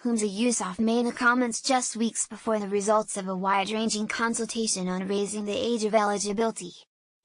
Humza Yousaf made the comments just weeks before the results of a wide-ranging consultation on raising the age of eligibility.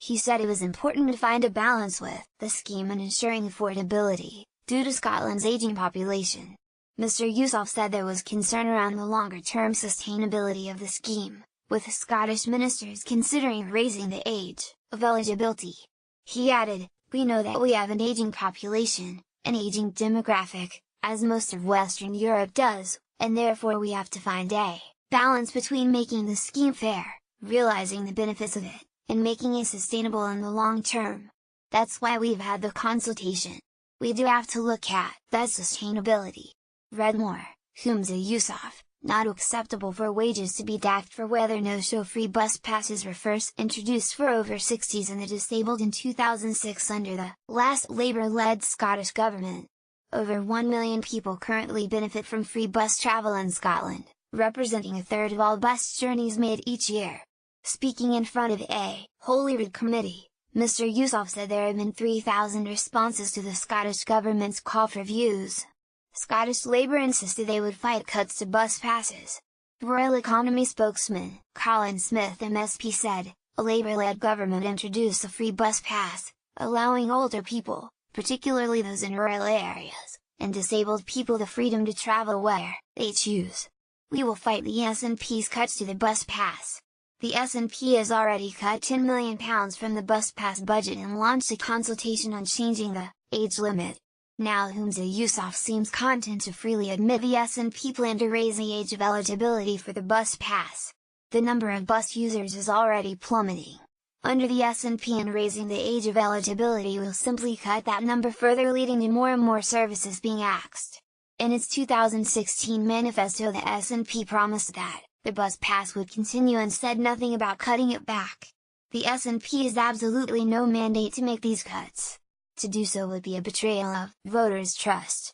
He said it was important to find a balance with the scheme and ensuring affordability, due to Scotland's aging population. Mr Yousaf said there was concern around the longer-term sustainability of the scheme, with Scottish ministers considering raising the age of eligibility. He added, "We know that we have an aging population, an aging demographic, as most of Western Europe does, and therefore we have to find a balance between making the scheme fair, realizing the benefits of it, and making it sustainable in the long term. That's why we've had the consultation. We do have to look at that sustainability." Read more. Humza Yousaf, not acceptable for wages to be docked for whether no-show free bus passes were first introduced for over 60s and the disabled in 2006 under the last Labour-led Scottish Government. Over 1 million people currently benefit from free bus travel in Scotland, representing a third of all bus journeys made each year. Speaking in front of a Holyrood committee, Mr Yousaf said there have been 3,000 responses to the Scottish Government's call for views. Scottish Labour insisted they would fight cuts to bus passes. Royal Economy spokesman, Colin Smith MSP said, a Labour-led government introduced a free bus pass, allowing older people, particularly those in rural areas, and disabled people the freedom to travel where they choose. We will fight the SNP's cuts to the bus pass. The SNP has already cut £10 million from the bus pass budget and launched a consultation on changing the age limit. Now Humza Yousaf seems content to freely admit the SNP plan to raise the age of eligibility for the bus pass. The number of bus users is already plummeting. Under the SNP, and raising the age of eligibility will simply cut that number further, leading to more and more services being axed. In its 2016 manifesto, the SNP promised that the bus pass would continue and said nothing about cutting it back. The SNP has absolutely no mandate to make these cuts. To do so would be a betrayal of voters' trust.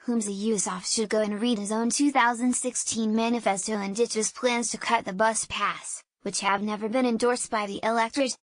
Humza Yousaf should go and read his own 2016 manifesto and ditch his plans to cut the bus pass, which have never been endorsed by the electorate.